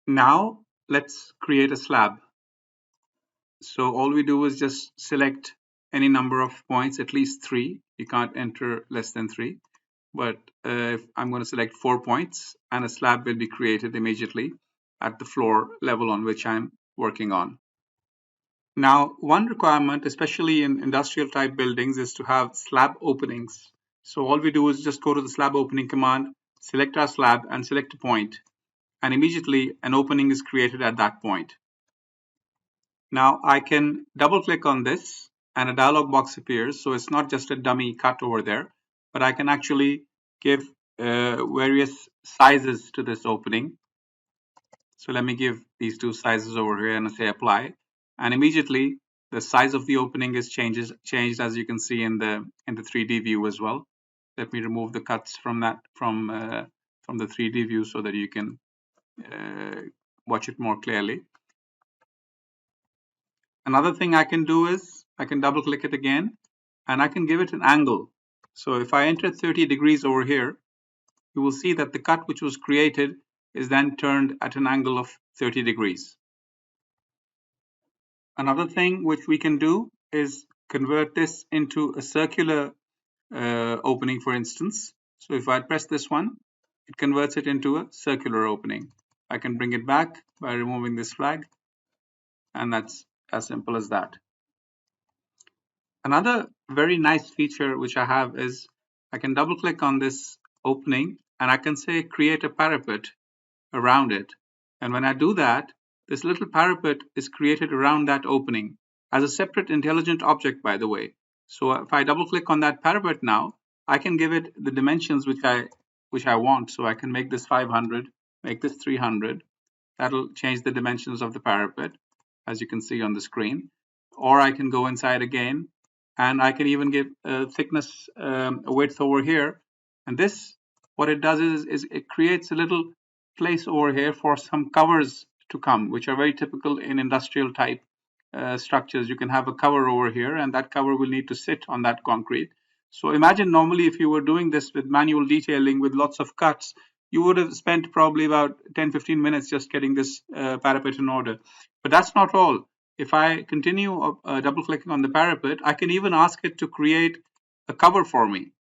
Now let's create a slab. So all we do is just select any number of points, at least 3. You can't enter less than 3. But if I'm going to select 4 points, and a slab will be created immediately at the floor level on which I'm working on. Now, one requirement, especially in industrial type buildings, is to have slab openings. So all we do is just go to the slab opening command, select our slab and select a point, and immediately an opening is created at that point. Now I can double click on this and a dialog box appears. So it's not just a dummy cut over there, but I can actually give various sizes to this opening. So let me give these 2 sizes over here and say apply. And immediately the size of the opening is changed, as you can see in the 3D view as well. Let me remove the cuts from that from the 3D view so that you can watch it more clearly. Another thing I can do is I can double click it again and I can give it an angle. So if I enter 30 degrees over here, you will see that the cut which was created is then turned at an angle of 30 degrees. Another thing which we can do is convert this into a circular opening, for instance. So if I press this one, it converts it into a circular opening. I can bring it back by removing this flag, and that's as simple as that. Another very nice feature which I have is I can double click on this opening and I can say create a parapet around it. And when I do that, this little parapet is created around that opening as a separate intelligent object, by the way. So if I double click on that parapet now, I can give it the dimensions which I want. So I can make this 500, make this 300. That'll change the dimensions of the parapet, as you can see on the screen. Or I can go inside again, and I can even give a thickness, a width over here. And this, what it does is it creates a little place over here for some covers to come, which are very typical in industrial type structures. You can have a cover over here, and that cover will need to sit on that concrete. So imagine normally if you were doing this with manual detailing with lots of cuts, you would have spent probably about 10-15 minutes just getting this parapet in order. But that's not all. If I continue double clicking on the parapet, I can even ask it to create a cover for me.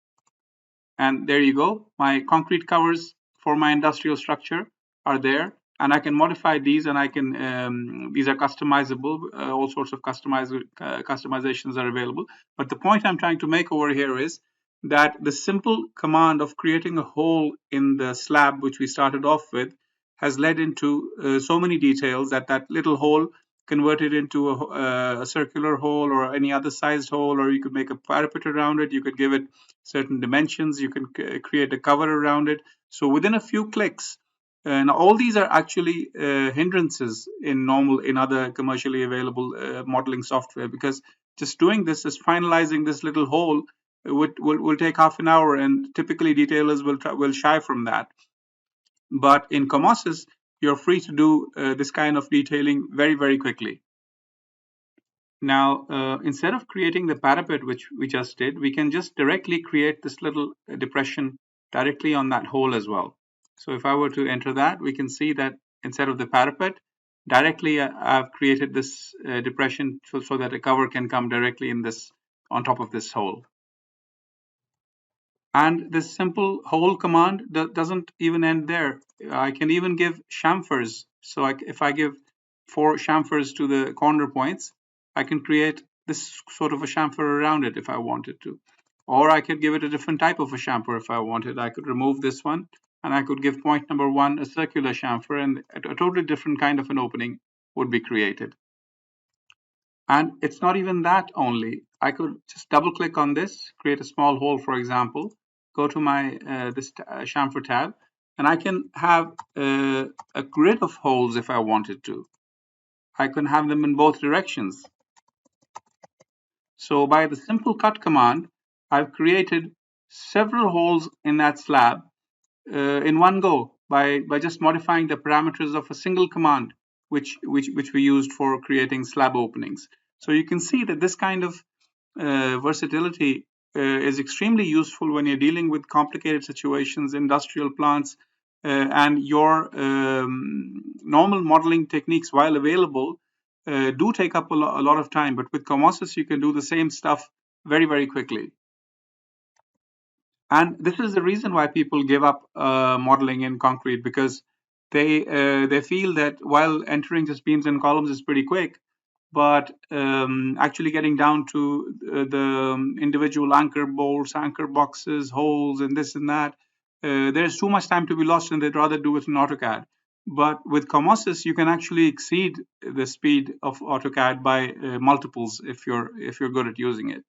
And there you go. My concrete covers for my industrial structure are there. And I can modify these, and I can, these are customizable. All sorts of customizations are available. But the point I'm trying to make over here is that the simple command of creating a hole in the slab, which we started off with, has led into so many details that that little hole converted into a circular hole or any other sized hole, or you could make a parapet around it. You could give it certain dimensions. You can create a cover around it. So within a few clicks, and all these are actually hindrances in other commercially available modeling software, because just doing this, is finalizing this little hole, will take half an hour, and typically detailers will shy from that. But in Comosys, you're free to do this kind of detailing very, very quickly. Now, instead of creating the parapet, which we just did, we can just directly create this little depression directly on that hole as well. So if I were to enter that, we can see that instead of the parapet, directly I've created this depression so that a cover can come directly in this, on top of this hole. And this simple hole command doesn't even end there. I can even give chamfers. So if I give 4 chamfers to the corner points, I can create this sort of a chamfer around it if I wanted to. Or I could give it a different type of a chamfer if I wanted. I could remove this one, and I could give point number 1 a circular chamfer, and a totally different kind of an opening would be created. And it's not even that only. I could just double click on this, create a small hole, for example, go to my this chamfer tab, and I can have a grid of holes if I wanted to. I can have them in both directions. So by the simple cut command, I've created several holes in that slab in one go by just modifying the parameters of a single command, which we used for creating slab openings. So you can see that this kind of versatility is extremely useful when you're dealing with complicated situations, industrial plants, and your normal modeling techniques, while available, do take up a lot of time. But with Comosys, you can do the same stuff very, very quickly. And this is the reason why people give up modeling in concrete, because they feel that while entering just beams and columns is pretty quick, but actually getting down to the individual anchor bolts, anchor boxes, holes, and this and that, there's too much time to be lost, and they'd rather do it in AutoCAD. But with Comosys, you can actually exceed the speed of AutoCAD by multiples if you're good at using it.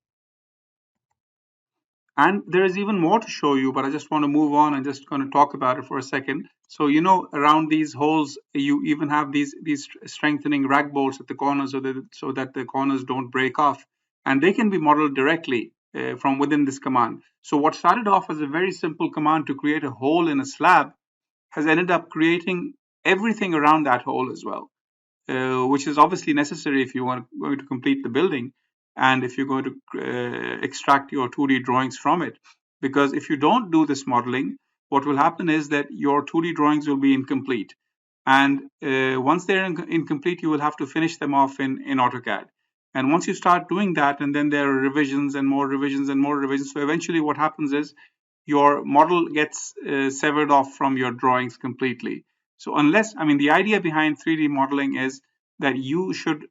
And there is even more to show you, but I just want to move on and just going to talk about it for a second. So, around these holes, you even have these strengthening rag bolts at the corners so that the corners don't break off. And they can be modeled directly from within this command. So what started off as a very simple command to create a hole in a slab has ended up creating everything around that hole as well. Which is obviously necessary if you want to complete the building, and if you're going to extract your 2D drawings from it. Because if you don't do this modeling, what will happen is that your 2D drawings will be incomplete. And once they're incomplete, you will have to finish them off in AutoCAD. And once you start doing that, and then there are revisions and more revisions and more revisions, so eventually what happens is your model gets severed off from your drawings completely. So the idea behind 3D modeling is that you should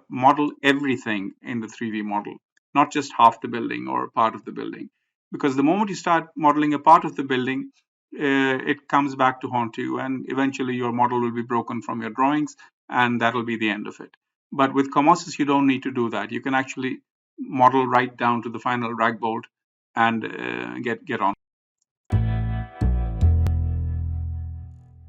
model everything in the 3D model, not just half the building or part of the building. Because the moment you start modeling a part of the building, it comes back to haunt you, and eventually your model will be broken from your drawings, and that'll be the end of it. But with Comosys, you don't need to do that. You can actually model right down to the final rag bolt and get on.